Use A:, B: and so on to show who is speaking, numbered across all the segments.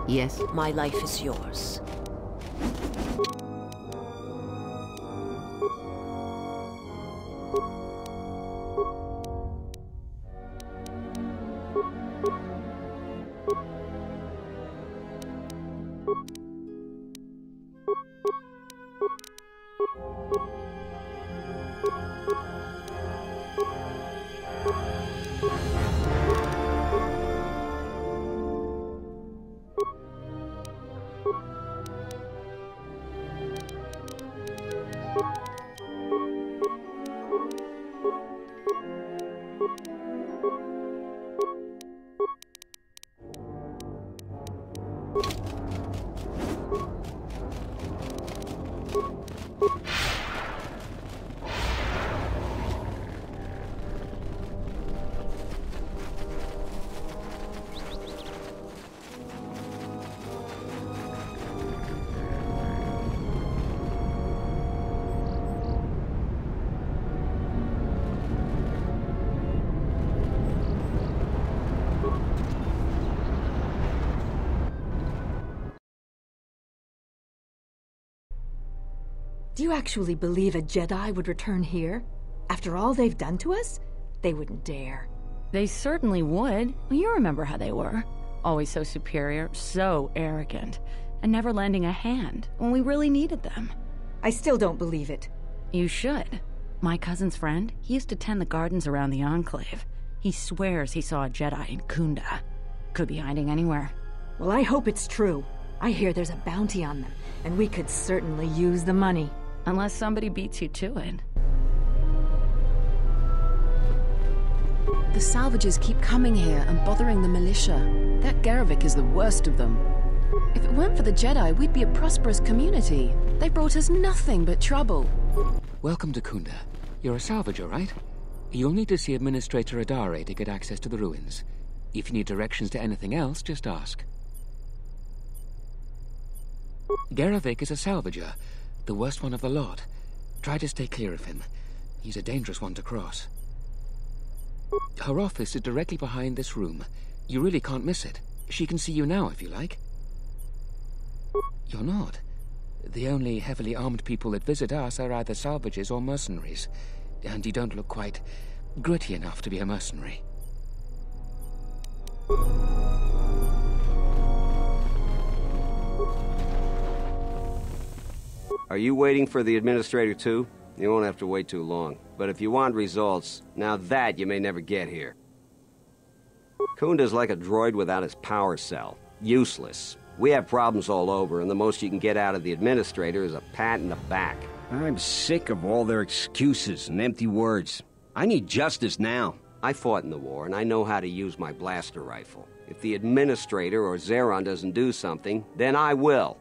A: Yes? My life is yours.
B: Do you actually believe a Jedi would return here? After all they've done to us? They wouldn't dare.
C: They certainly would. You remember how they were. Always so superior, so arrogant, and never lending a hand when we really needed them.
B: I still don't believe it.
C: You should. My cousin's friend, he used to tend the gardens around the Enclave. He swears he saw a Jedi in Kunda. Could be hiding anywhere.
B: Well, I hope it's true. I hear there's a bounty on them, and we could certainly use the money.
C: Unless somebody beats you to it.
D: The salvages keep coming here and bothering the militia. That Garevik is the worst of them. If it weren't for the Jedi, we'd be a prosperous community. They brought us nothing but trouble.
E: Welcome to Kunda. You're a salvager, right? You'll need to see Administrator Adare to get access to the ruins. If you need directions to anything else, just ask. Garevik is a salvager. The worst one of the lot. Try to stay clear of him. He's a dangerous one to cross. Her office is directly behind this room. You really can't miss it. She can see you now, if you like. You're not. The only heavily armed people that visit us are either salvagers or mercenaries. And you don't look quite gritty enough to be a mercenary.
F: Are you waiting for the administrator too? You won't have to wait too long. But if you want results, now that you may never get here. Kunda's like a droid without his power cell. Useless. We have problems all over, and the most you can get out of the administrator is a pat in the back.
G: I'm sick of all their excuses and empty words. I need justice now.
F: I fought in the war, and I know how to use my blaster rifle. If the administrator or Zeron doesn't do something, then I will.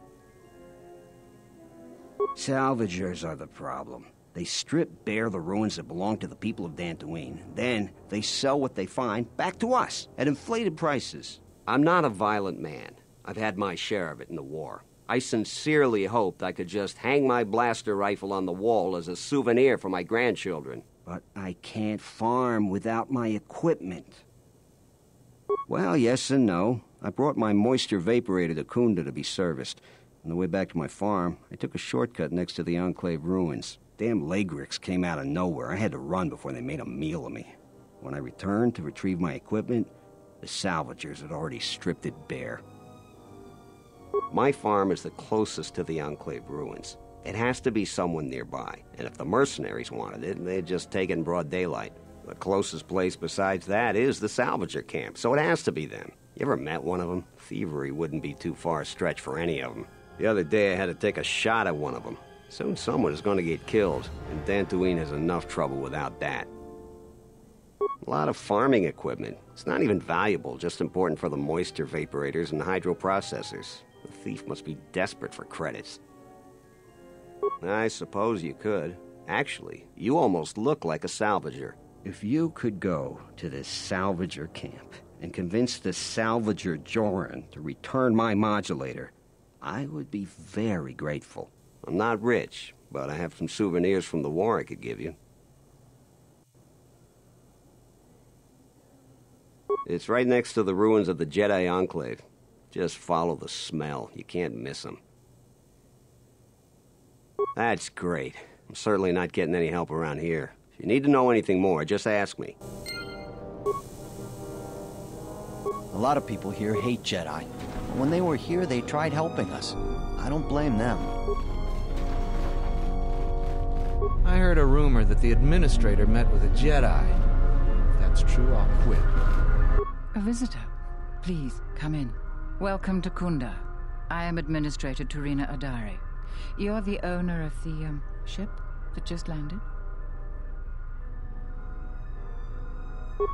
G: Salvagers are the problem. They strip bare the ruins that belong to the people of Dantooine. Then, they sell what they find back to us at inflated prices.
F: I'm not a violent man. I've had my share of it in the war. I sincerely hoped I could just hang my blaster rifle on the wall as a souvenir for my grandchildren.
G: But I can't farm without my equipment. Well, yes and no. I brought my moisture vaporator to Kunda to be serviced. On the way back to my farm, I took a shortcut next to the Enclave ruins. Damn Lagrix came out of nowhere. I had to run before they made a meal of me. When I returned to retrieve my equipment, The salvagers had already stripped it bare.
F: My farm is the closest to the Enclave ruins. It has to be someone nearby, and if the mercenaries wanted it, they'd just take it in broad daylight. The closest place besides that is the salvager camp, so it has to be them. You ever met one of them? Thievery wouldn't be too far a stretch for any of them. The other day I had to take a shot at one of them. Soon someone is going to get killed, and Dantooine has enough trouble without that. A lot of farming equipment. It's not even valuable, just important for the moisture vaporators and hydroprocessors. The thief must be desperate for credits. I suppose you could. Actually, you almost look like a salvager.
G: If you could go to this salvager camp and convince the salvager Joran to return my modulator, I would be very grateful.
F: I'm not rich, but I have some souvenirs from the war I could give you. It's right next to the ruins of the Jedi Enclave. Just follow the smell. You can't miss them. That's great. I'm certainly not getting any help around here. If you need to know anything more, just ask me.
H: A lot of people here hate Jedi. When they were here, they tried helping us. I don't blame them.
I: I heard a rumor that the administrator met with a Jedi. If that's true, I'll quit.
C: A visitor. Please, come in. Welcome to Kunda. I am Administrator Turina Adari. You're the owner of the, ship that just landed?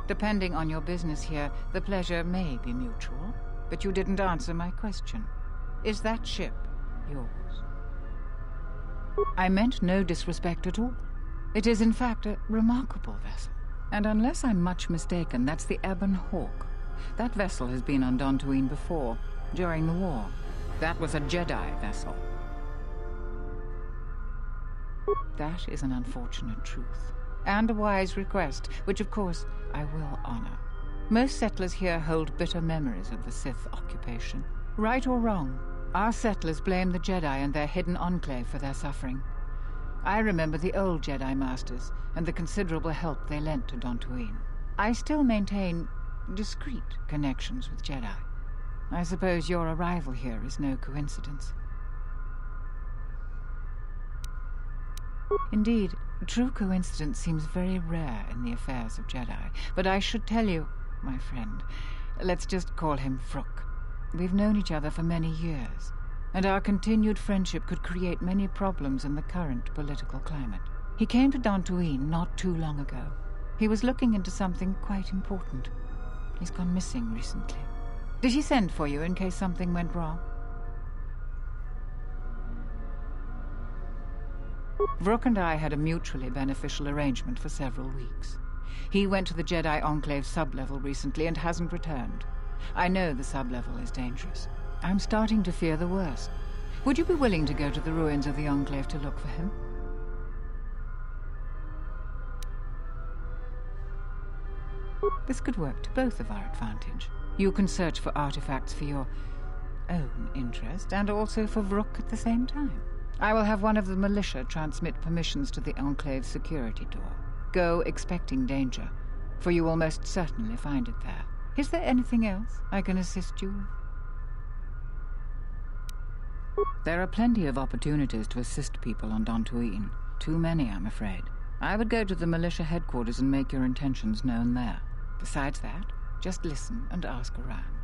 C: Depending on your business here, the pleasure may be mutual, but you didn't answer my question. Is that ship yours? I meant no disrespect at all. It is in fact a remarkable vessel. And unless I'm much mistaken, that's the Ebon Hawk. That vessel has been on Dantooine before, during the war. That was a Jedi vessel. That is an unfortunate truth, and a wise request, which of course I will honor. Most settlers here hold bitter memories of the Sith occupation. Right or wrong, our settlers blame the Jedi and their hidden enclave for their suffering. I remember the old Jedi Masters and the considerable help they lent to Dantooine. I still maintain discreet connections with Jedi. I suppose your arrival here is no coincidence. Indeed, true coincidence seems very rare in the affairs of Jedi. But I should tell you, my friend, let's just call him Vrook. We've known each other for many years, and our continued friendship could create many problems in the current political climate. He came to Dantooine not too long ago. He was looking into something quite important. He's gone missing recently. Did he send for you in case something went wrong? Vrook and I had a mutually beneficial arrangement for several weeks. He went to the Jedi Enclave sublevel recently and hasn't returned. I know the sublevel is dangerous. I'm starting to fear the worst. Would you be willing to go to the ruins of the Enclave to look for him? This could work to both of our advantage. You can search for artifacts for your own interest, and also for Vrook at the same time. I will have one of the militia transmit permissions to the Enclave security door. Go expecting danger, for you will most certainly find it there. Is there anything else I can assist you with? There are plenty of opportunities to assist people on Dantooine. Too many, I'm afraid. I would go to the militia headquarters and make your intentions known there. Besides that, just listen and ask around.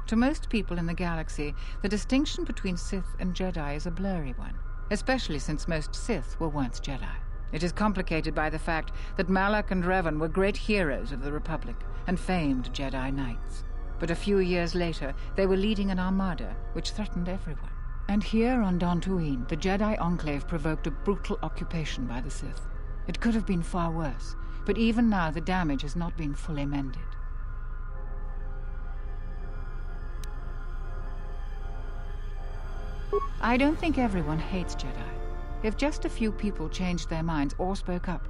C: To most people in the galaxy, the distinction between Sith and Jedi is a blurry one, especially since most Sith were once Jedi. It is complicated by the fact that Malak and Revan were great heroes of the Republic and famed Jedi Knights. But a few years later, they were leading an armada which threatened everyone. And here on Dantooine, the Jedi Enclave provoked a brutal occupation by the Sith. It could have been far worse, but even now the damage has not been fully mended. I don't think everyone hates Jedi. If just a few people changed their minds or spoke up,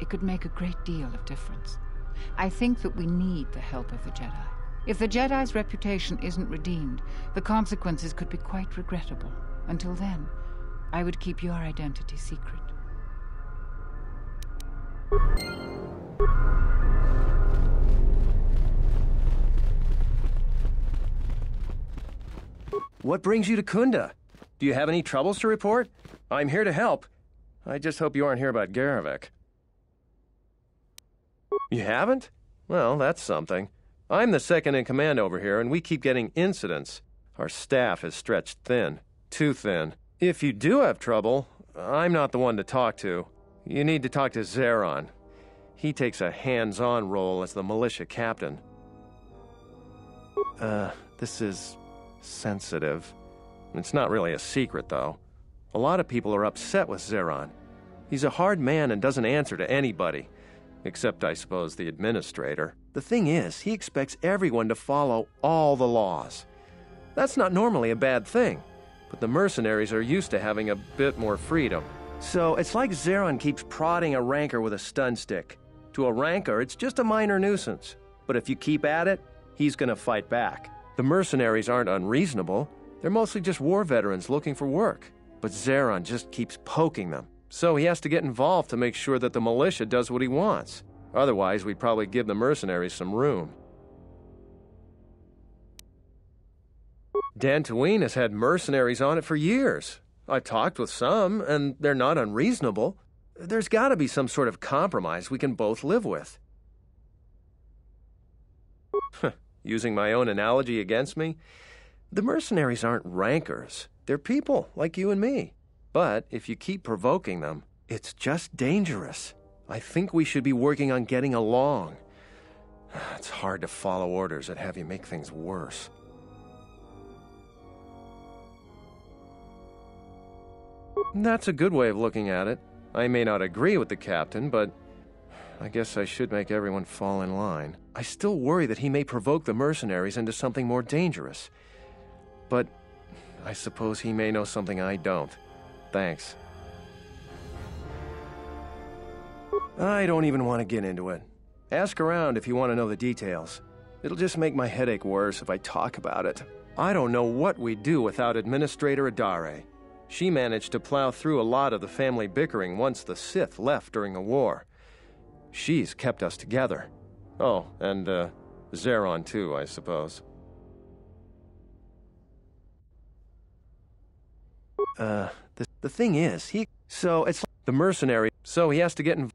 C: it could make a great deal of difference. I think that we need the help of the Jedi. If the Jedi's reputation isn't redeemed, the consequences could be quite regrettable. Until then, I would keep your identity secret.
J: What brings you to Kunda? Do you have any troubles to report? I'm here to help. I just hope you aren't here about Garevik. You haven't? Well, that's something. I'm the second in command over here, and we keep getting incidents. Our staff is stretched thin. Too thin. If you do have trouble, I'm not the one to talk to. You need to talk to Zeron. He takes a hands-on role as the militia captain. This is sensitive. It's not really a secret, though. A lot of people are upset with Zeron. He's a hard man and doesn't answer to anybody. Except, I suppose, the administrator. The thing is, he expects everyone to follow all the laws. That's not normally a bad thing, but the mercenaries are used to having a bit more freedom. So it's like Zeron keeps prodding a ranker with a stun stick. To a ranker, it's just a minor nuisance. But if you keep at it, he's gonna fight back. The mercenaries aren't unreasonable. They're mostly just war veterans looking for work. But Zeron just keeps poking them. So he has to get involved to make sure that the militia does what he wants. Otherwise, we'd probably give the mercenaries some room. Dantooine has had mercenaries on it for years. I've talked with some, and they're not unreasonable. There's got to be some sort of compromise we can both live with. Using my own analogy against me, the mercenaries aren't rankers. They're people like you and me. But if you keep provoking them, it's just dangerous. I think we should be working on getting along. It's hard to follow orders that have you make things worse. That's a good way of looking at it. I may not agree with the captain, but I guess I should make everyone fall in line. I still worry that he may provoke the mercenaries into something more dangerous. But I suppose he may know something I don't. Thanks. I don't even want to get into it. Ask around if you want to know the details. It'll just make my headache worse if I talk about it. I don't know what we'd do without Administrator Adare. She managed to plow through a lot of the family bickering once the Sith left during the war. She's kept us together. Oh, and Zeron too, I suppose. The thing is, so it's like the mercenary, so he has to get in.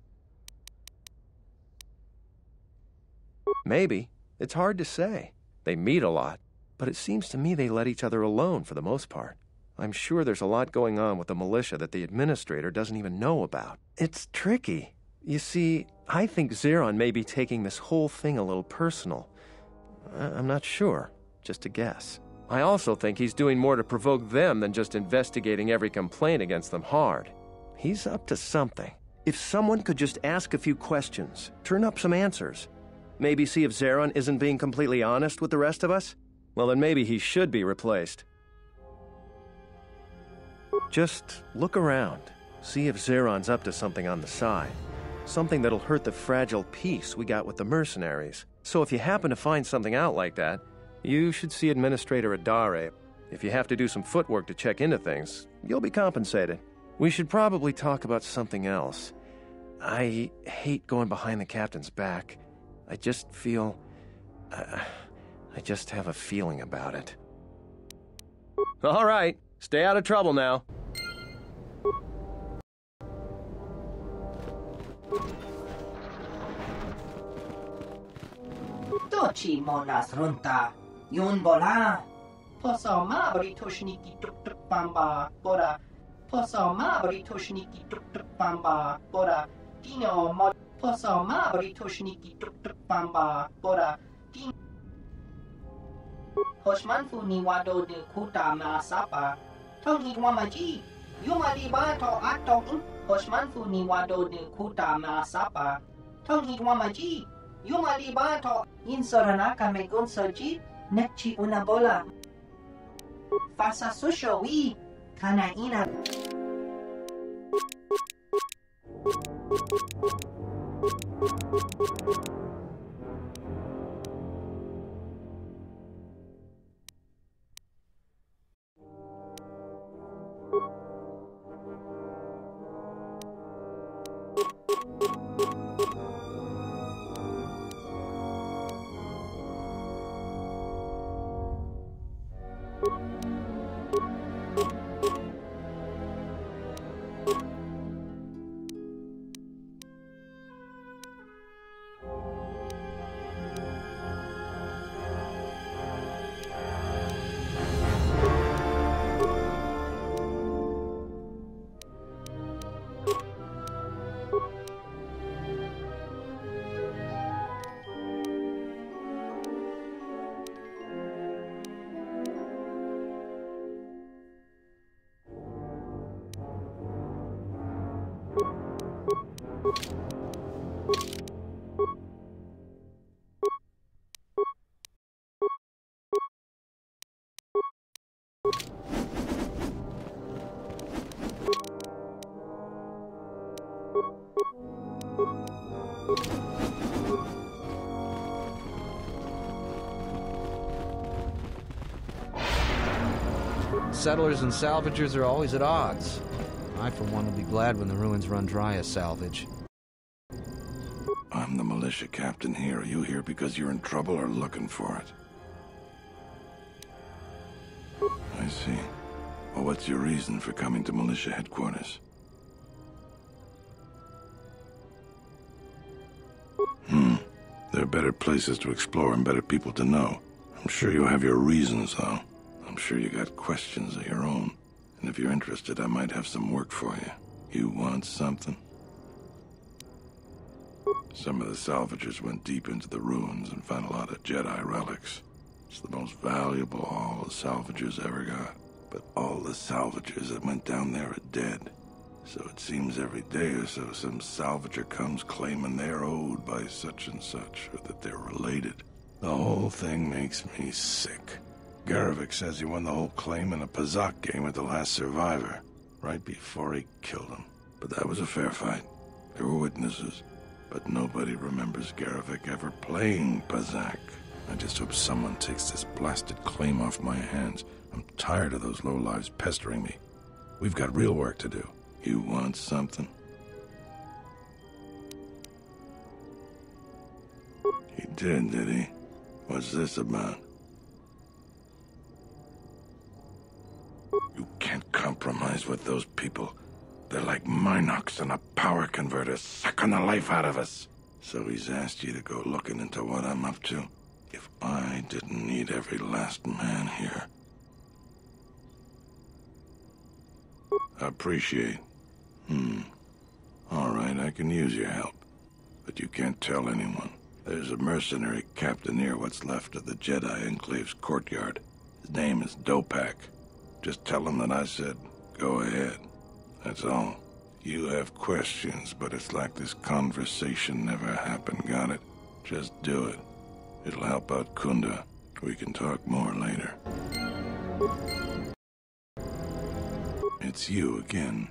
J: Maybe. It's hard to say. They meet a lot, but it seems to me they let each other alone for the most part. I'm sure there's a lot going on with the militia that the administrator doesn't even know about. It's tricky. You see, I think Zeron may be taking this whole thing a little personal. I'm not sure. Just a guess. I also think he's doing more to provoke them than just investigating every complaint against them hard. He's up to something. If someone could just ask a few questions, turn up some answers, maybe see if Zeron isn't being completely honest with the rest of us, well then maybe he should be replaced. Just look around. See if Zeron's up to something on the side. Something that'll hurt the fragile peace we got with the mercenaries. So if you happen to find something out like that, you should see Administrator Adare. If you have to do some footwork to check into things, you'll be compensated. We should probably talk about something else. I hate going behind the captain's back. I just feel... I just have a feeling about it. All right, stay out of trouble now.
K: Dochi monas runta. Yun bola. Poso mabri toshniki tuk tuk pamba. Bora. Poso mabri toshniki tuk tuk pamba. Bora. Dino mod. Poso mabri toshniki tuk tuk pamba. Bora. Dino. Hoshmanfu ni wado de kuta maasapa. Tongi wamaji. Yumali ba to atong. Hoshmanfu ni wado de kuta maasapa. Tongi wamaji. Yumali ba to insoranaka megun soji. Nekchi una bola. Fasa susho wi. Kana ina.
I: Settlers and salvagers are always at odds. I, for one, will be glad when the ruins run dry as salvage.
L: I'm the militia captain here. Are you here because you're in trouble or looking for it? I see. Well, what's your reason for coming to militia headquarters? There are better places to explore and better people to know. I'm sure you have your reasons, though. I'm sure you got questions of your own. And if you're interested, I might have some work for you. You want something? Some of the salvagers went deep into the ruins and found a lot of Jedi relics. It's the most valuable all the salvagers ever got. But all the salvagers that went down there are dead. So it seems every day or so some salvager comes claiming they're owed by such and such, or that they're related. The whole thing makes me sick. Garvik says he won the whole claim in a Pazak game with the last survivor, right before he killed him. But that was a fair fight. There were witnesses. But nobody remembers Garvik ever playing Pazak. I just hope someone takes this blasted claim off my hands. I'm tired of those lowlives pestering me. We've got real work to do. You want something? He did he? What's this about? You can't compromise with those people. They're like Minox and a power converter, sucking the life out of us. So he's asked you to go looking into what I'm up to. If I didn't need every last man here. Appreciate. All right, I can use your help. But you can't tell anyone. There's a mercenary captain here, what's left of the Jedi Enclave's courtyard. His name is Dopak. Just tell him that I said, go ahead. That's all. You have questions, but it's like this conversation never happened, got it? Just do it. It'll help out Kunda. We can talk more later. It's you again.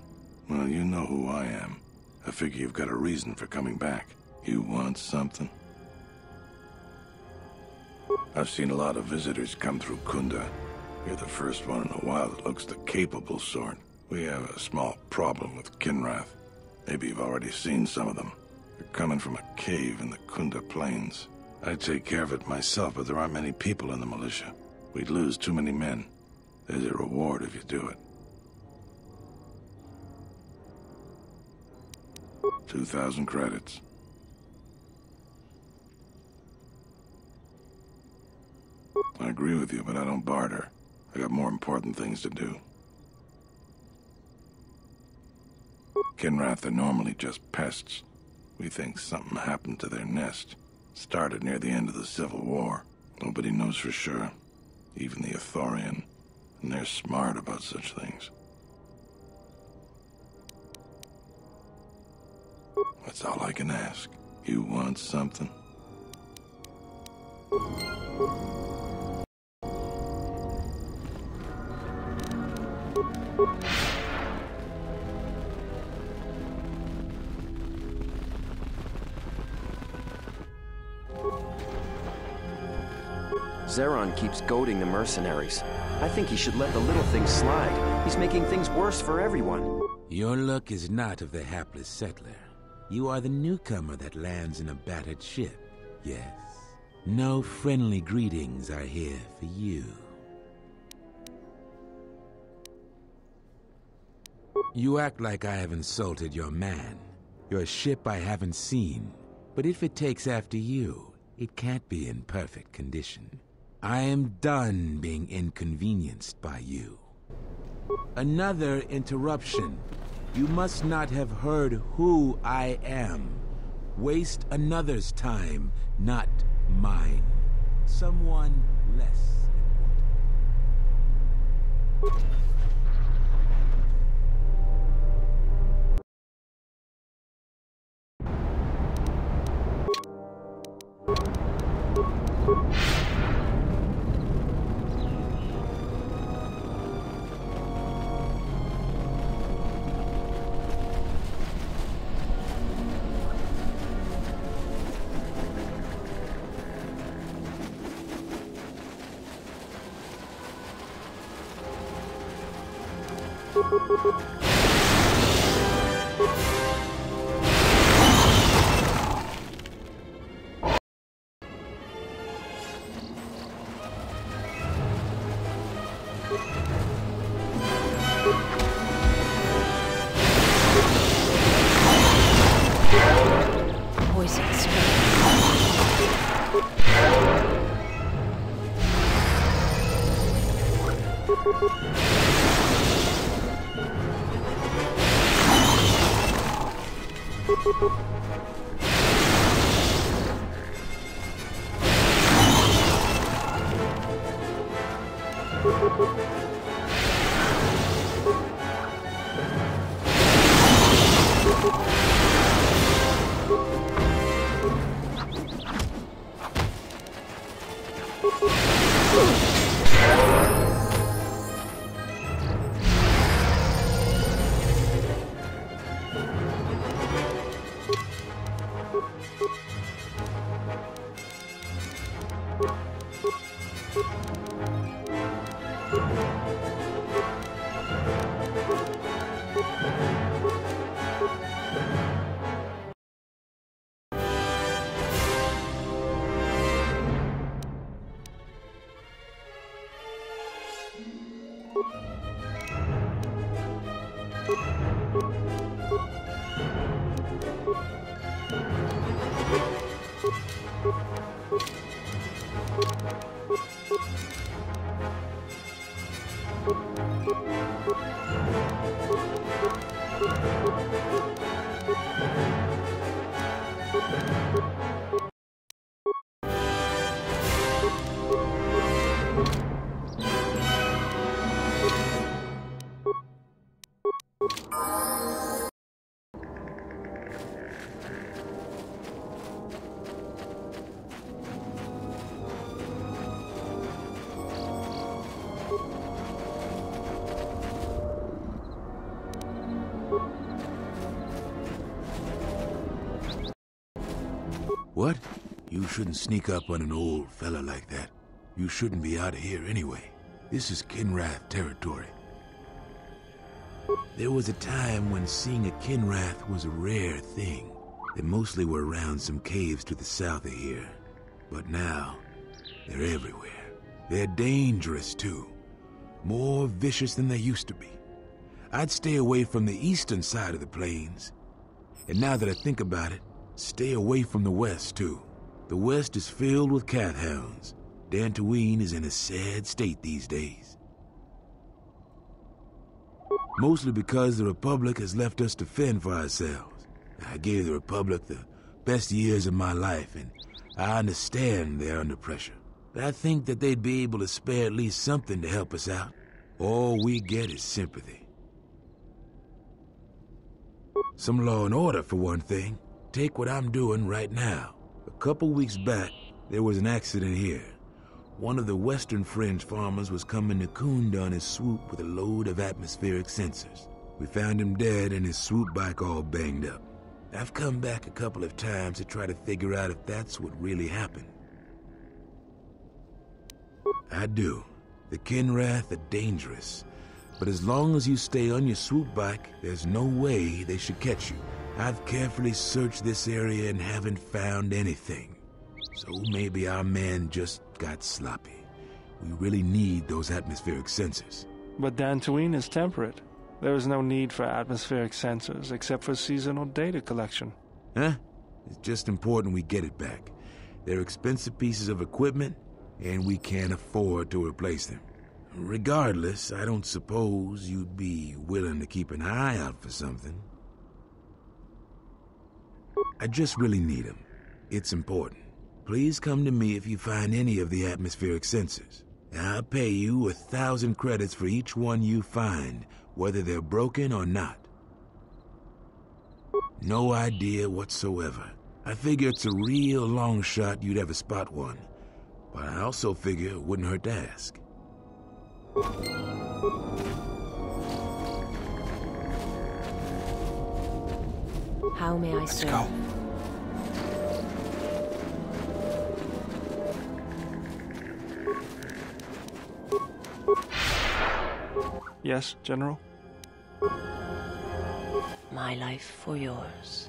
L: Well, you know who I am. I figure you've got a reason for coming back. You want something? I've seen a lot of visitors come through Kunda. You're the first one in a while that looks the capable sort. We have a small problem with Kinrath. Maybe you've already seen some of them. They're coming from a cave in the Kunda Plains. I'd take care of it myself, but there aren't many people in the militia. We'd lose too many men. There's a reward if you do it. 2,000 credits. I agree with you, but I don't barter. I got more important things to do. Kinrath are normally just pests. We think something happened to their nest. Started near the end of the Civil War. Nobody knows for sure. Even the Ithorian. And they're smart about such things. That's all I can ask. You want something?
M: Zeron keeps goading the mercenaries. I think he should let the little things slide. He's making things worse for everyone.
N: Your luck is not of the hapless settler. You are the newcomer that lands in a battered ship. Yes. No friendly greetings are here for you. You act like I have insulted your man. Your ship I haven't seen. But if it takes after you, it can't be in perfect condition. I am done being inconvenienced by you. Another interruption. You must not have heard who I am. Waste another's time, not mine. Someone less important. What? You shouldn't sneak up on an old fella like that. You shouldn't be out of here anyway. This is Kinrath territory. There was a time when seeing a Kinrath was a rare thing. They mostly were around some caves to the south of here. But now, they're everywhere. They're dangerous too. More vicious than they used to be. I'd stay away from the eastern side of the plains. And now that I think about it, stay away from the west too. The west is filled with cat hounds. Dantooine is in a sad state these days. Mostly because the Republic has left us to fend for ourselves. I gave the Republic the best years of my life, and I understand they're under pressure. But I think that they'd be able to spare at least something to help us out. All we get is sympathy. Some law and order, for one thing. Take what I'm doing right now. A couple weeks back, there was an accident here. One of the Western Fringe farmers was coming to Kunda on his swoop with a load of atmospheric sensors. We found him dead and his swoop bike all banged up. I've come back a couple of times to try to figure out if that's what really happened. I do. The Kinrath are dangerous, but as long as you stay on your swoop bike, there's no way they should catch you. I've carefully searched this area and haven't found anything. So maybe our man just got sloppy. We really need those atmospheric sensors.
O: But Dantooine is temperate. There is no need for atmospheric sensors except for seasonal data collection.
N: Huh? It's just important we get it back. They're expensive pieces of equipment, and we can't afford to replace them. Regardless, I don't suppose you'd be willing to keep an eye out for something. I just really need them. It's important. Please come to me if you find any of the atmospheric sensors. I'll pay you 1,000 credits for each one you find, whether they're broken or not. No idea whatsoever. I figure it's a real long shot you'd ever spot one, but I also figure it wouldn't hurt to ask.
A: How may I serve? Let's go.
O: Yes, General?
A: My life for yours.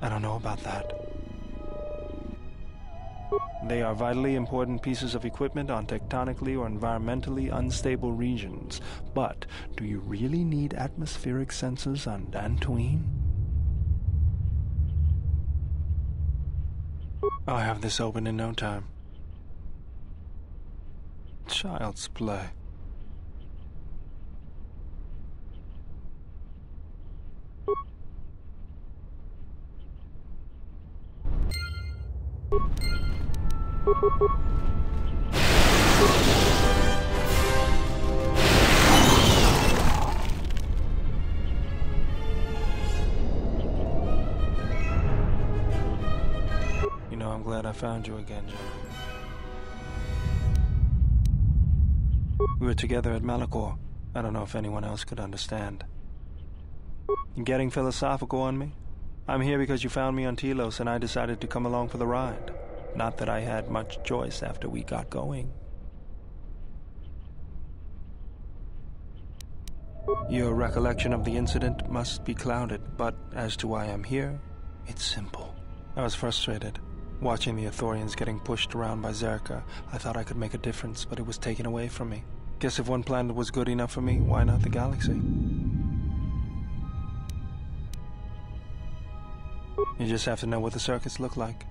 O: I don't know about that. They are vitally important pieces of equipment on tectonically or environmentally unstable regions. But do you really need atmospheric sensors on Dantooine? I'll have this open in no time. Child's play. You know, I'm glad I found you again, John. We were together at Malachor. I don't know if anyone else could understand. You getting philosophical on me? I'm here because you found me on Telos and I decided to come along for the ride. Not that I had much choice after we got going. Your recollection of the incident must be clouded, but as to why I'm here, it's simple. I was frustrated. Watching the Ithorians getting pushed around by Zerka, I thought I could make a difference, but it was taken away from me. Guess if one planet was good enough for me, why not the galaxy? You just have to know what the circuits look like.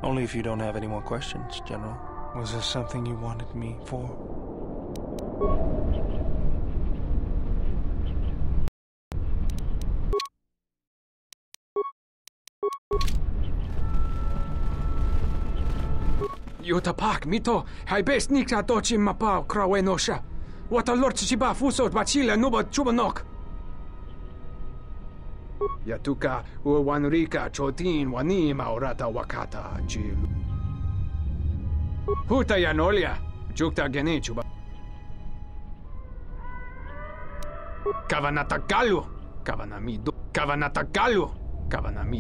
O: Only if you don't have any more questions, General. Was there something you wanted me for?
P: Yutapak mito, hai best nikta dochi mapao krawenosha. What a lord chiba fusot bachila nuba chubanok. Yatuka uwanrika chotin wani maurata wakata jilu. Huta yanolia, jukta genichuba. Kavanatagalu, kavanami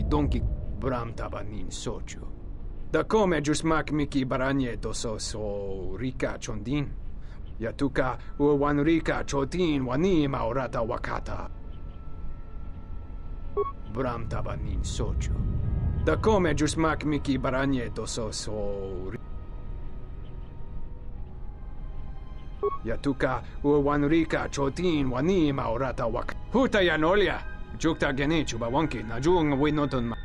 P: donki bram tabanin sochu. Da come jusmak miki baranye doso so rika chondin. Yatuka uwanrika chotin wani maurata wakata. Bram tabanin sochu. Da come jusmak miki baranye doso so Yatuka uwanrika chotin wani maurata wak. Huta yanolia. Jukta genichu bawanki najung winoton ma.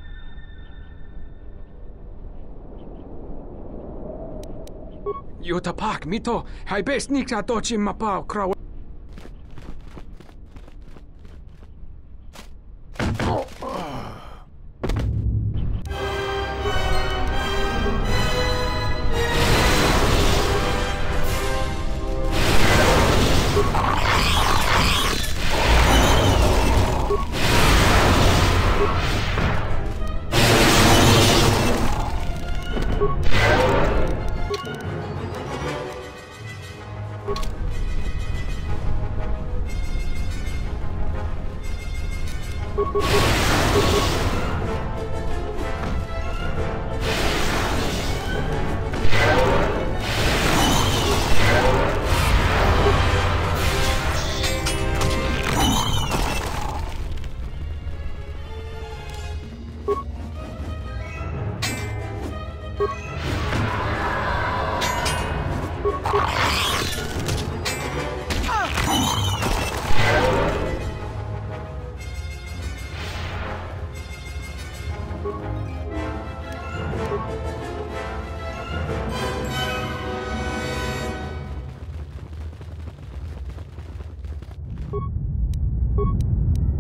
P: Yutapak mito, hai best nikta dochi mapao krawe.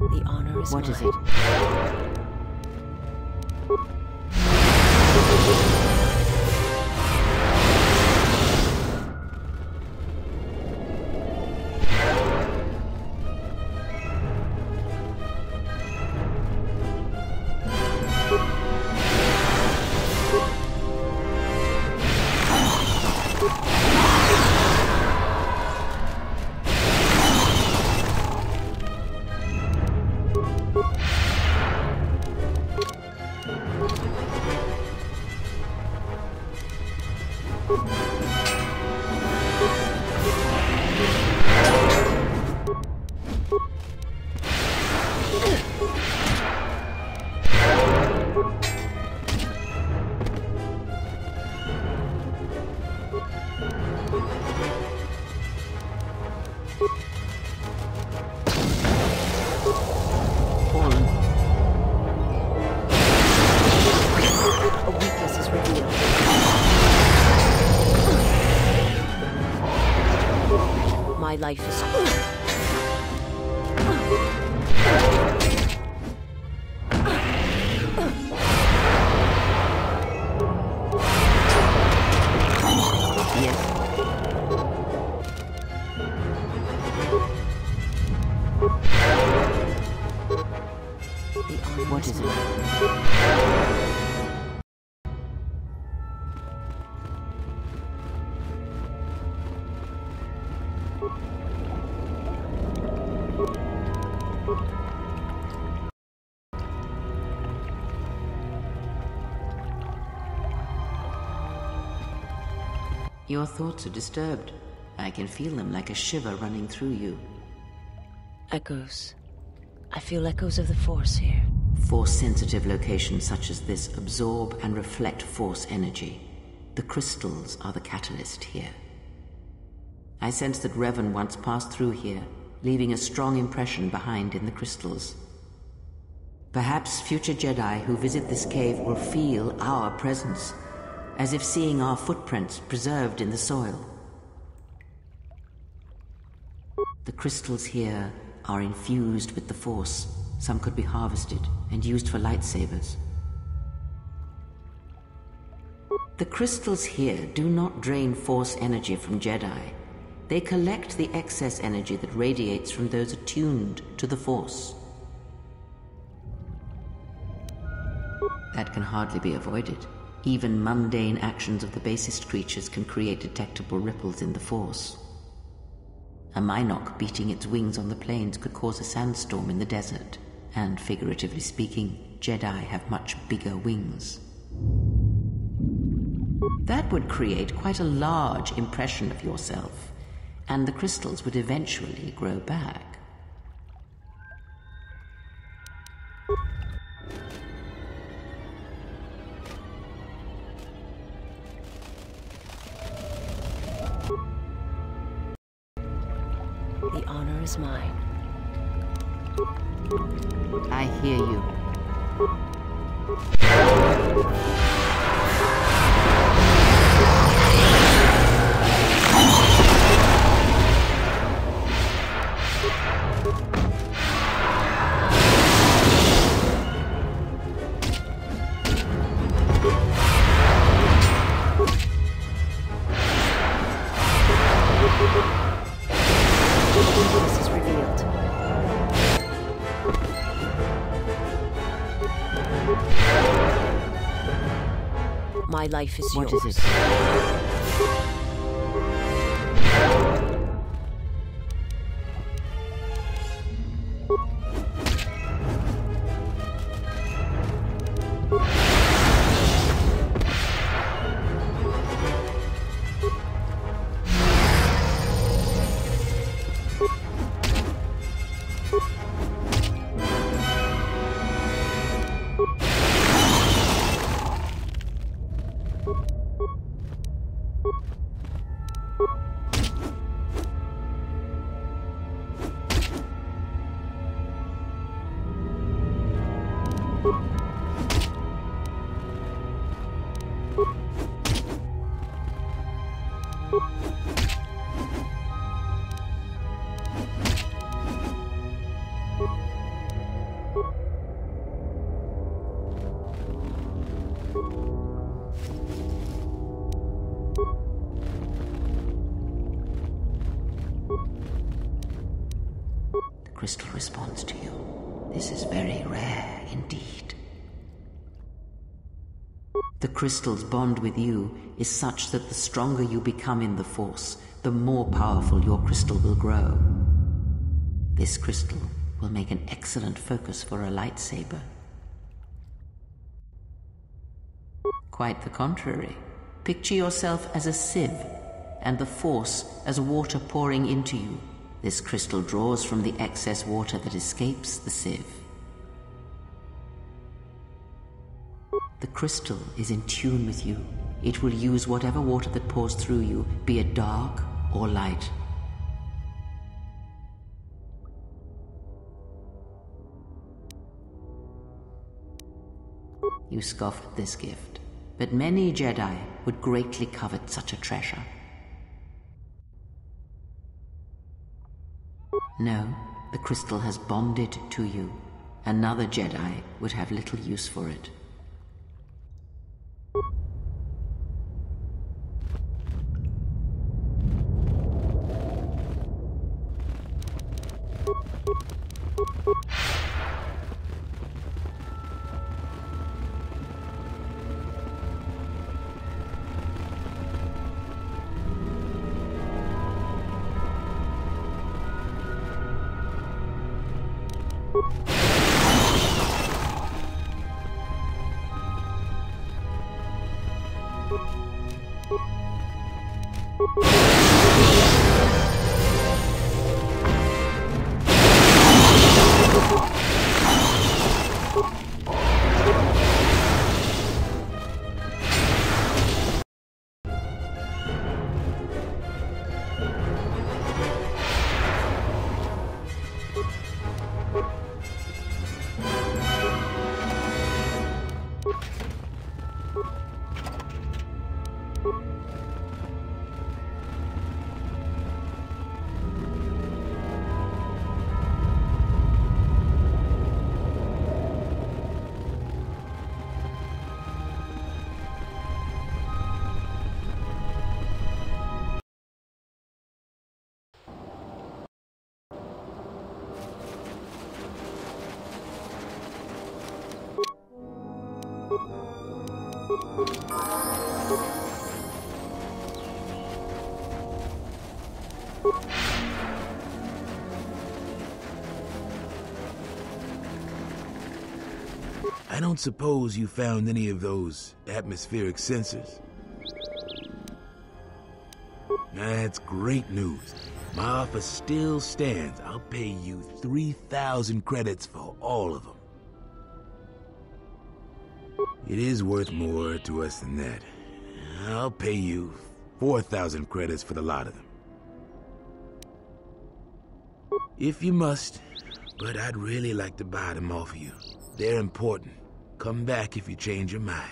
A: The honor is mine.
Q: What is it?
A: My life is... What is it?
Q: Your thoughts are disturbed. I can feel them like a shiver running through you.
A: Echoes. I feel echoes of the Force here.
Q: Force-sensitive locations such as this absorb and reflect Force energy. The crystals are the catalyst here. I sense that Revan once passed through here, leaving a strong impression behind in the crystals. Perhaps future Jedi who visit this cave will feel our presence, as if seeing our footprints preserved in the soil. The crystals here are infused with the Force. Some could be harvested and used for lightsabers. The crystals here do not drain Force energy from Jedi. They collect the excess energy that radiates from those attuned to the Force. That can hardly be avoided. Even mundane actions of the basest creatures can create detectable ripples in the Force. A Minok beating its wings on the plains could cause a sandstorm in the desert. And figuratively speaking, Jedi have much bigger wings. That would create quite a large impression of yourself, and the crystals would eventually grow back.
A: The honor is mine.
Q: I hear you.
A: This is revealed. My life is yours.
Q: What is it? Crystal responds to you. This is very rare indeed. The crystal's bond with you is such that the stronger you become in the Force, the more powerful your crystal will grow. This crystal will will make an excellent focus for a lightsaber. Quite the contrary. Picture yourself as a sieve, and the Force as water pouring into you. This crystal draws from the excess water that escapes the sieve. The crystal is in tune with you. It will use whatever water that pours through you, be it dark or light. You scoff at this gift, but many Jedi would greatly covet such a treasure. No, the crystal has bonded to you. Another Jedi would have little use for it.
N: I don't suppose you found any of those atmospheric sensors? That's great news. My offer still stands. I'll pay you 3,000 credits for all of them. It is worth more to us than that. I'll pay you 4,000 credits for the lot of them. If you must, but I'd really like to buy them off of you. They're important. Come back if you change your mind.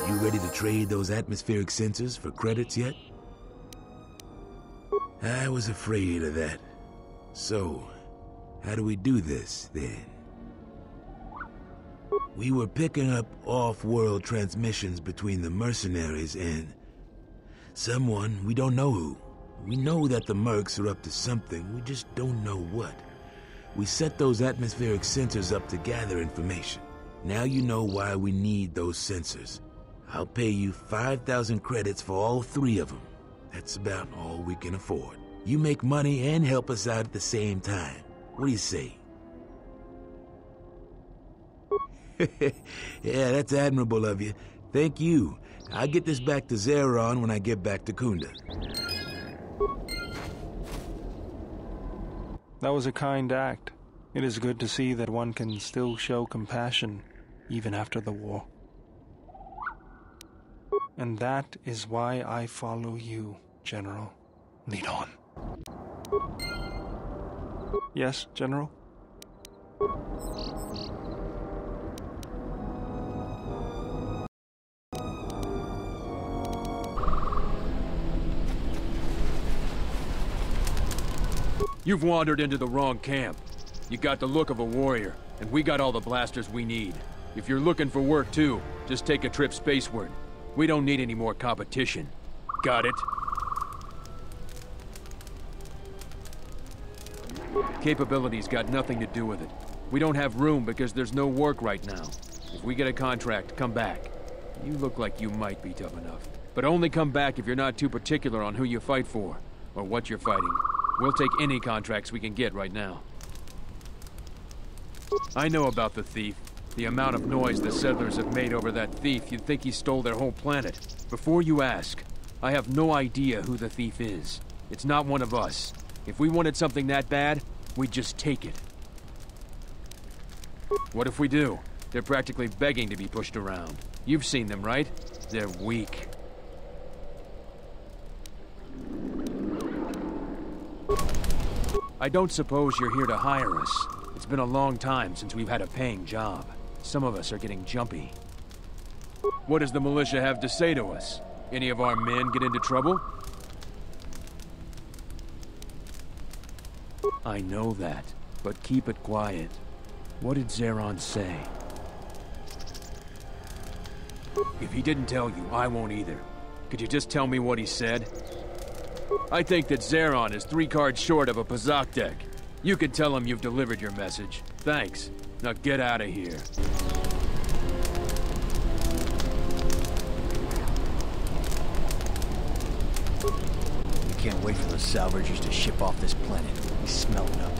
N: You ready to trade those atmospheric sensors for credits yet? I was afraid of that. So, how do we do this, then? We were picking up off-world transmissions between the mercenaries and someone, we don't know who. We know that the mercs are up to something, we just don't know what. We set those atmospheric sensors up to gather information. Now you know why we need those sensors. I'll pay you 5,000 credits for all 3 of them. That's about all we can afford. You make money and help us out at the same time. What do you say? Yeah, that's admirable of you. Thank you. I'll get this back to Zeron when I get back to Kunda.
O: That was a kind act. It is good to see that one can still show compassion, even after the war. And that is why I follow you, General. Lead on. Yes, General?
R: You've wandered into the wrong camp. You got the look of a warrior, and we got all the blasters we need. If you're looking for work too, just take a trip spaceward. We don't need any more competition. Got it? Capability's got nothing to do with it. We don't have room because there's no work right now. If we get a contract, come back. You look like you might be tough enough. But only come back if you're not too particular on who you fight for, or what you're fighting. We'll take any contracts we can get right now. I know about the thief. The amount of noise the settlers have made over that thief, you'd think he stole their whole planet. Before you ask, I have no idea who the thief is. It's not one of us. If we wanted something that bad, we'd just take it. What if we do? They're practically begging to be pushed around. You've seen them, right? They're weak. I don't suppose you're here to hire us. It's been a long time since we've had a paying job. Some of us are getting jumpy. What does the militia have to say to us? Any of our men get into trouble? I know that, but keep it quiet. What did Zeron say? If he didn't tell you, I won't either. Could you just tell me what he said? I think that Zeron is 3 cards short of a Pazaktek. You can tell him you've delivered your message. Thanks. Now get out of here.
H: We can't wait for the salvagers to ship off this planet. We smell it up.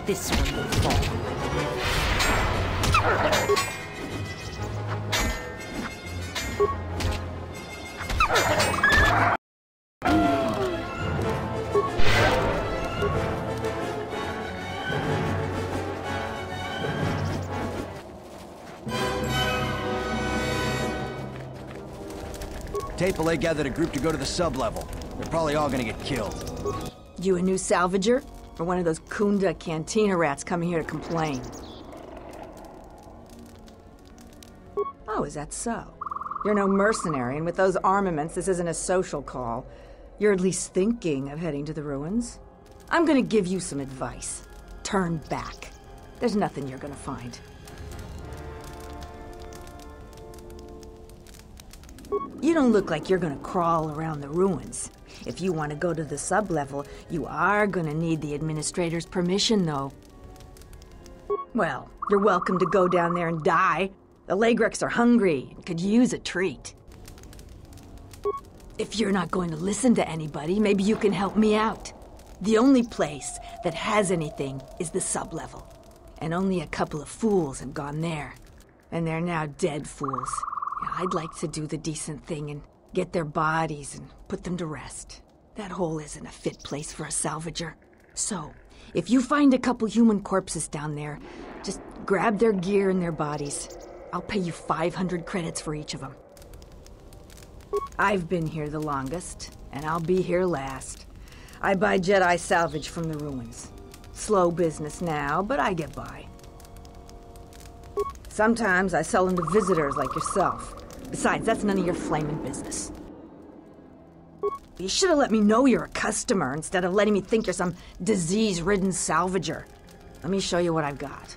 A: This one will fall.
H: Tapele gathered a group to go to the sub-level. They're probably all gonna get killed.
B: You a new salvager? Or one of those Kunda cantina rats coming here to complain? Oh, is that so? You're no mercenary, and with those armaments, this isn't a social call. You're at least thinking of heading to the ruins. I'm gonna give you some advice. Turn back. There's nothing you're gonna find. You don't look like you're gonna crawl around the ruins. If you want to go to the sub-level, you are gonna need the administrator's permission, though. Well, you're welcome to go down there and die. The Lagreks are hungry and could use a treat. If you're not going to listen to anybody, maybe you can help me out. The only place that has anything is the sub-level. And only a couple of fools have gone there. And they're now dead fools. Yeah, I'd like to do the decent thing and get their bodies and put them to rest. That hole isn't a fit place for a salvager. So, if you find a couple human corpses down there, just grab their gear and their bodies. I'll pay you 500 credits for each of them. I've been here the longest, and I'll be here last. I buy Jedi salvage from the ruins. Slow business now, but I get by. Sometimes I sell them to visitors like yourself. Besides, that's none of your flaming business. You should have let me know you're a customer instead of letting me think you're some disease-ridden salvager. Let me show you what I've got.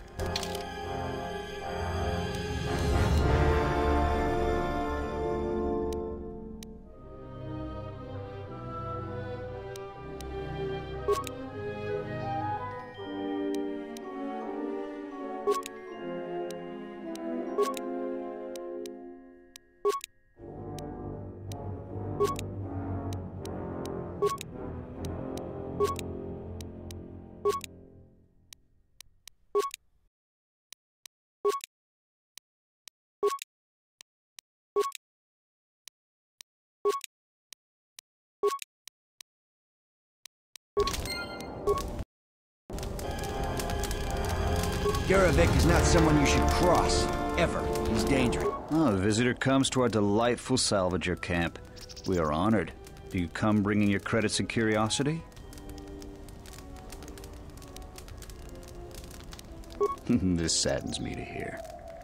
H: Garevik is not someone you should cross, ever. He's dangerous.
S: Oh, a visitor comes to our delightful salvager camp. We are honored. Do you come bringing your credits and curiosity? This saddens me to hear.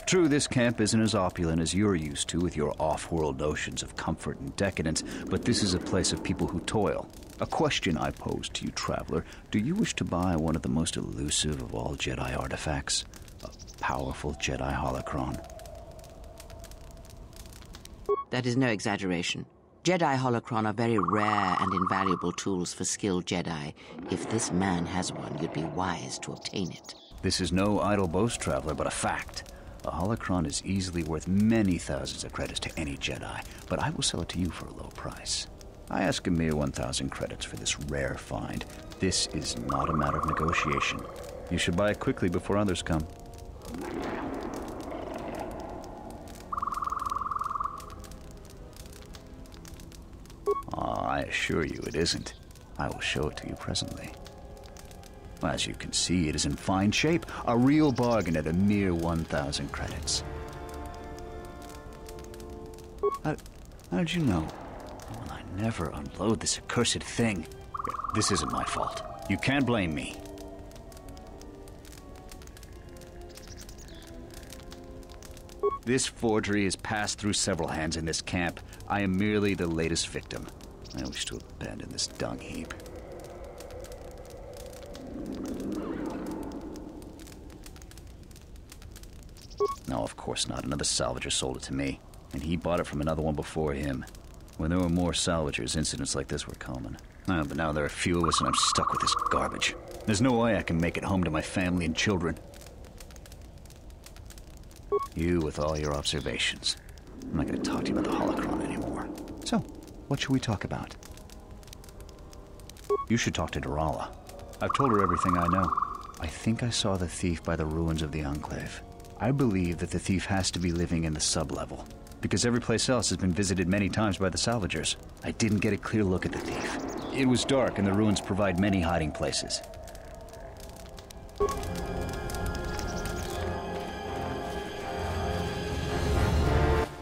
S: True, this camp isn't as opulent as you're used to with your off-world notions of comfort and decadence, but this is a place of people who toil. A question I pose to you, traveler. Do you wish to buy one of the most elusive of all Jedi artifacts? A powerful Jedi holocron.
Q: That is no exaggeration. Jedi holocron are very rare and invaluable tools for skilled Jedi. If this man has one, you'd be wise to obtain it.
S: This is no idle boast, traveler, but a fact. A holocron is easily worth many thousands of credits to any Jedi, but I will sell it to you for a low price. I ask a mere 1,000 credits for this rare find. This is not a matter of negotiation. You should buy it quickly before others come. I assure you it isn't. I will show it to you presently. As you can see, it is in fine shape. A real bargain at a mere 1,000 credits. How did you know? Well, I never unload this accursed thing. This isn't my fault. You can't blame me. This forgery has passed through several hands in this camp. I am merely the latest victim. I wish to abandon this dung heap. No, of course not. Another salvager sold it to me, and he bought it from another one before him. When there were more salvagers, incidents like this were common. But now there are few of us, and I'm stuck with this garbage. There's no way I can make it home to my family and children. You with all your observations. I'm not going to talk to you about the holocron anymore. So, what should we talk about? You should talk to Durala. I've told her everything I know. I think I saw the thief by the ruins of the Enclave. I believe that the thief has to be living in the sub-level, because every place else has been visited many times by the salvagers. I didn't get a clear look at the thief. It was dark, and the ruins provide many hiding places.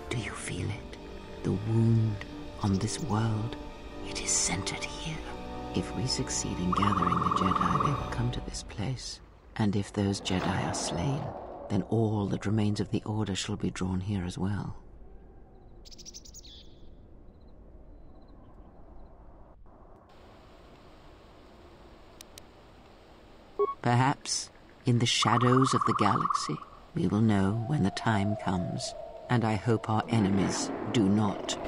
Q: Do you feel it? The wound on this world, it is centered here. If we succeed in gathering the Jedi, they will come to this place. And if those Jedi are slain, then all that remains of the Order shall be drawn here as well. Perhaps, in the shadows of the galaxy, we will know when the time comes, and I hope our enemies do not.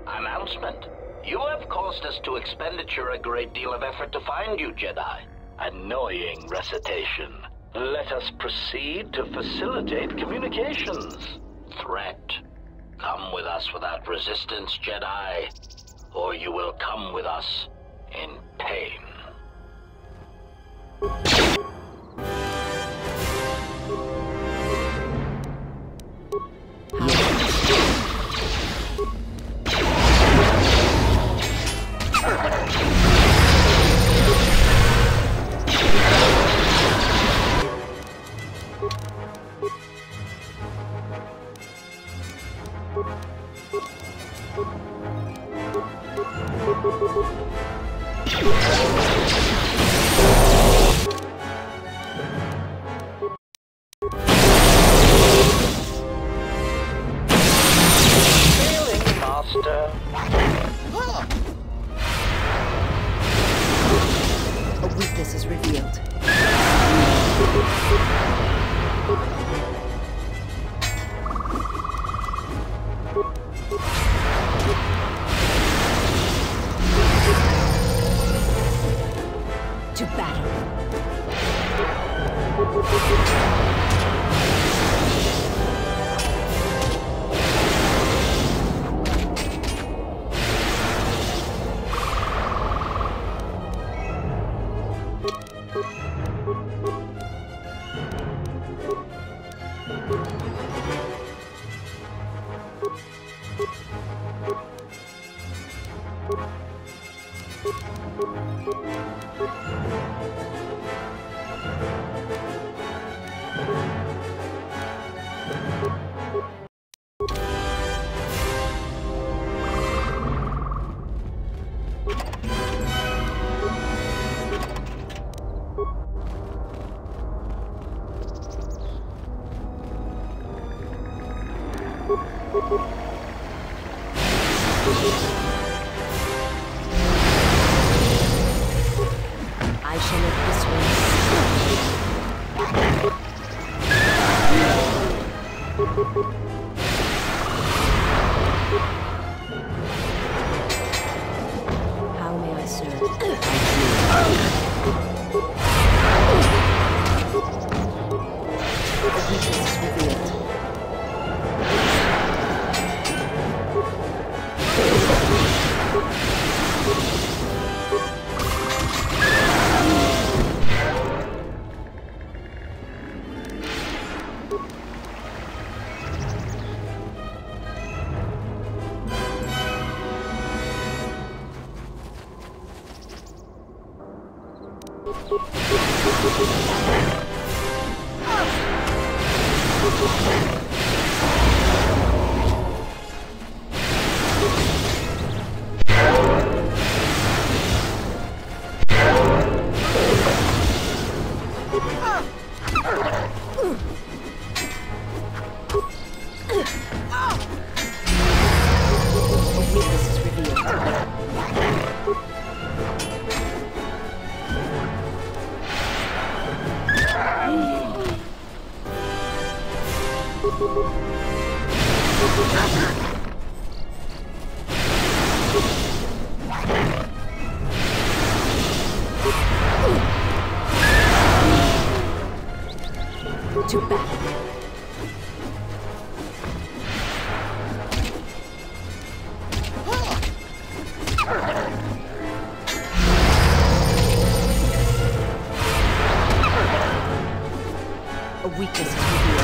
T: Announcement. You have caused us to expenditure a great deal of effort to find you, Jedi. Annoying recitation. Let us proceed to facilitate communications. Threat. Come with us without resistance, Jedi. or you will come with us in pain.
A: A weakness is revealed. To battle. I shall look this way. How may I serve? The weakness is revealed. To battle. A weakness is revealed.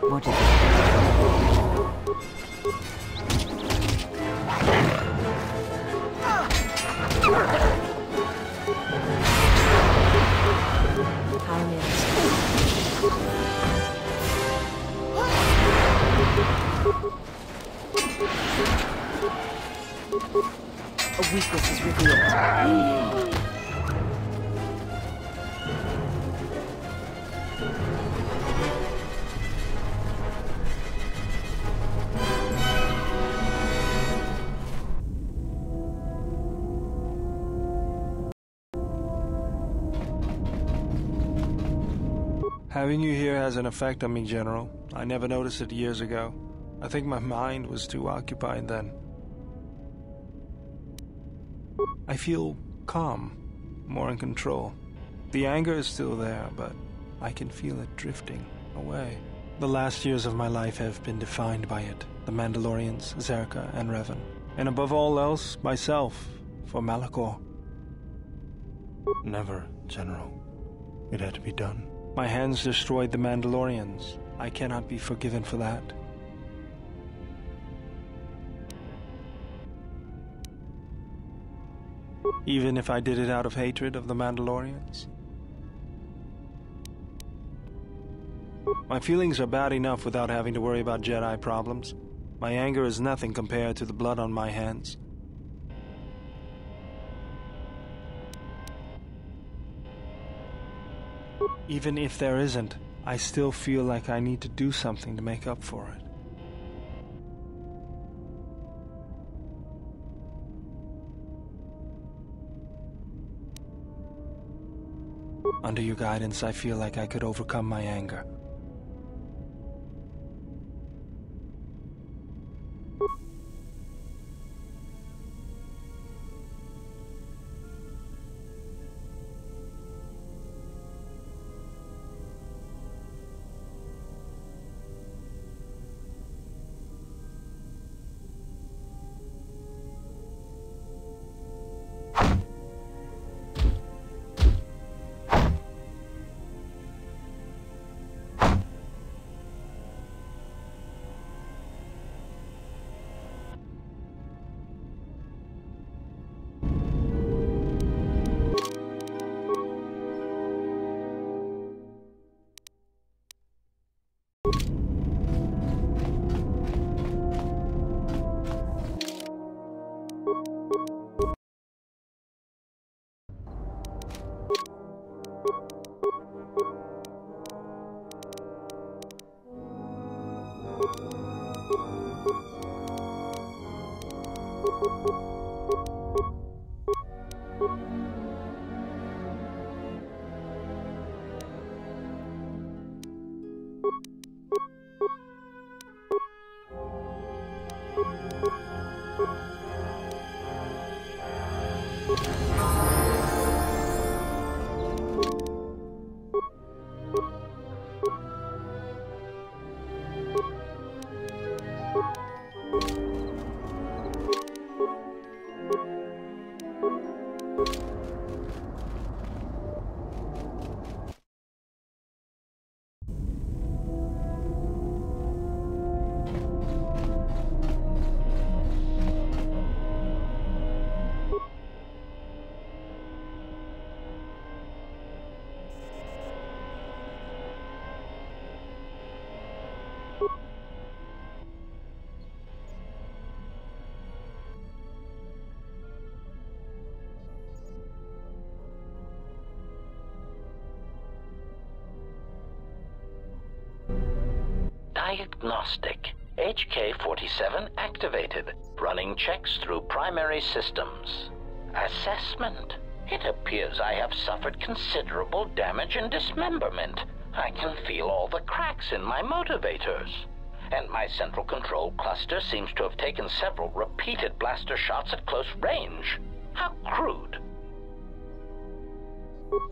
A: What is it? How may I A weakness is revealed.
O: Having you here has an effect on me, General. I never noticed it years ago. I think my mind was too occupied then. I feel calm, more in control. The anger is still there, but I can feel it drifting away. The last years of my life have been defined by it. The Mandalorians, Zerka, and Revan. And above all else, myself, for Malachor. Never, General. It had to be done. My hands destroyed the Mandalorians. I cannot be forgiven for that. Even if I did it out of hatred of the Mandalorians. My feelings are bad enough without having to worry about Jedi problems. My anger is nothing compared to the blood on my hands. Even if there isn't, I still feel like I need to do something to make up for it. Under your guidance, I feel like I could overcome my anger.
T: Diagnostic. HK-47 activated. Running checks through primary systems. Assessment. It appears I have suffered considerable damage and dismemberment. I can feel all the cracks in my motivators. And my central control cluster seems to have taken several repeated blaster shots at close range. How crude.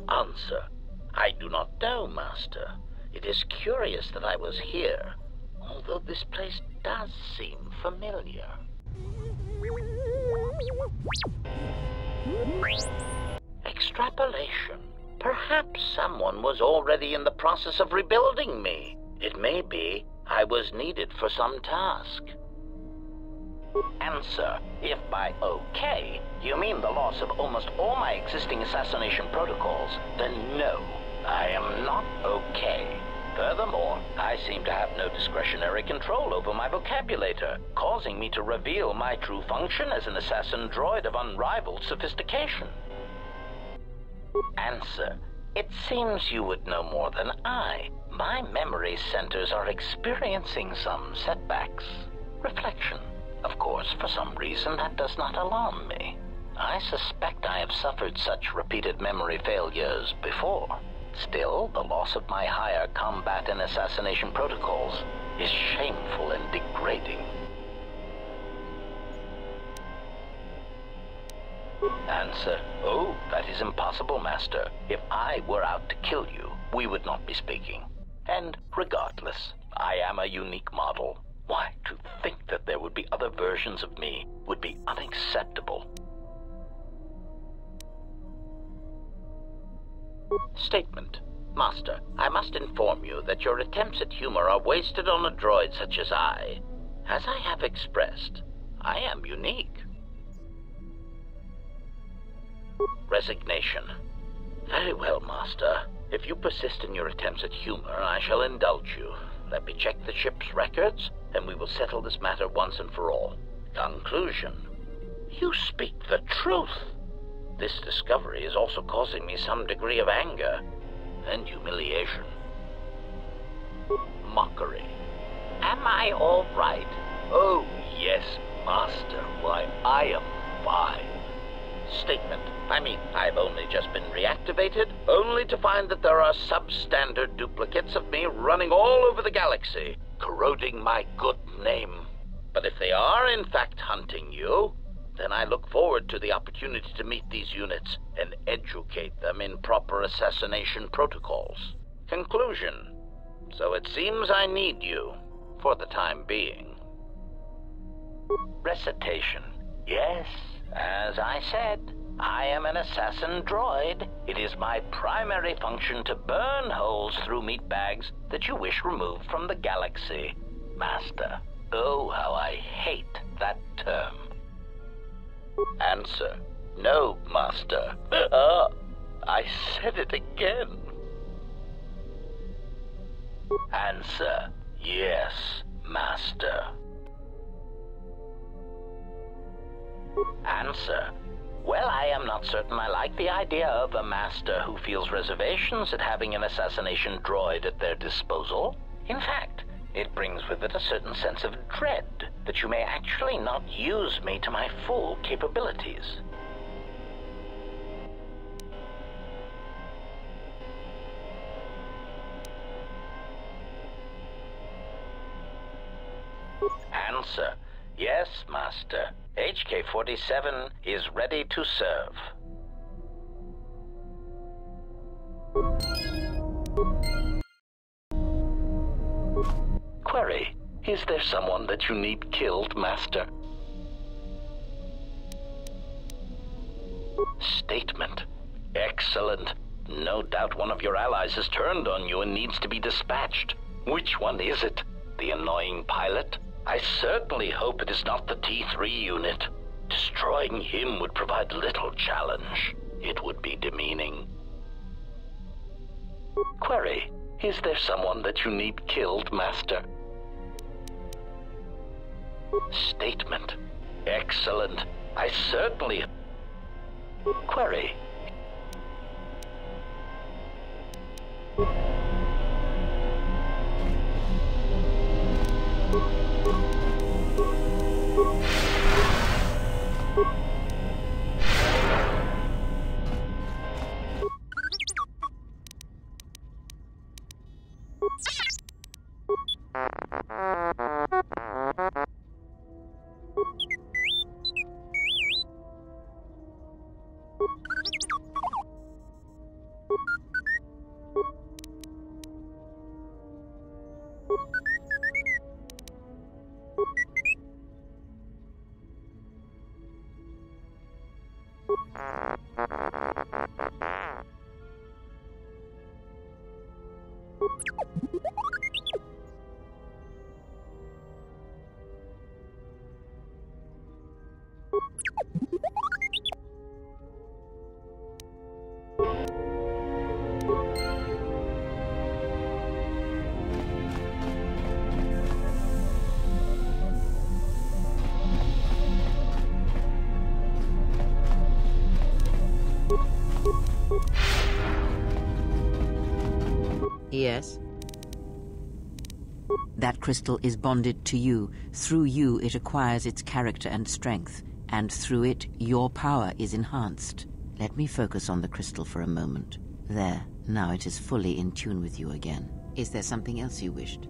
T: Answer. I do not know, Master. It is curious that I was here, although this place does seem familiar. Extrapolation. Perhaps someone was already in the process of rebuilding me. It may be I was needed for some task. Answer. If by okay you mean the loss of almost all my existing assassination protocols, then no, I am not okay. Furthermore, I seem to have no discretionary control over my vocabulator, causing me to reveal my true function as an assassin droid of unrivaled sophistication. Answer. It seems you would know more than I. My memory centers are experiencing some setbacks. Reflection. Of course, for some reason, that does not alarm me. I suspect I have suffered such repeated memory failures before. Still, the loss of my higher combat and assassination protocols is shameful and degrading. Answer. Oh, that is impossible, Master. If I were out to kill you, we would not be speaking. And regardless, I am a unique model. Why, to think that there would be other versions of me would be unacceptable. Statement. Master, I must inform you that your attempts at humor are wasted on a droid such as I. As I have expressed, I am unique. Resignation. Very well, Master. If you persist in your attempts at humor, I shall indulge you. Let me check the ship's records, and we will settle this matter once and for all. Conclusion. You speak the truth. This discovery is also causing me some degree of anger and humiliation. Mockery. Am I all right? Oh, yes, Master. Why, I am fine. Statement. I mean, I've only just been reactivated, only to find that there are substandard duplicates of me running all over the galaxy, corroding my good name. But if they are in fact hunting you, then I look forward to the opportunity to meet these units and educate them in proper assassination protocols. Conclusion. So it seems I need you, for the time being. Recitation. Yes, as I said, I am an assassin droid. It is my primary function to burn holes through meat bags that you wish removed from the galaxy. Master, oh, how I hate that term. Answer. No, Master. I said it again. Answer. Yes, Master. Answer. Well, I am not certain I like the idea of a master who feels reservations at having an assassination droid at their disposal. In fact, it brings with it a certain sense of dread that you may actually not use me to my full capabilities. Answer. Yes, Master. HK-47 is ready to serve. Query. Is there someone that you need killed, Master? Statement. Excellent. No doubt one of your allies has turned on you and needs to be dispatched. Which one is it? The annoying pilot? I certainly hope it is not the T3 unit. Destroying him would provide little challenge. It would be demeaning. Query. Is there someone that you need killed, Master? Statement. Excellent. I certainly... Query.
Q: Yes? That crystal is bonded to you. Through you, it acquires its character and strength, and through it, your power is enhanced. Let me focus on the crystal for a moment. There, Now it is fully in tune with you again. Is there something else you wished?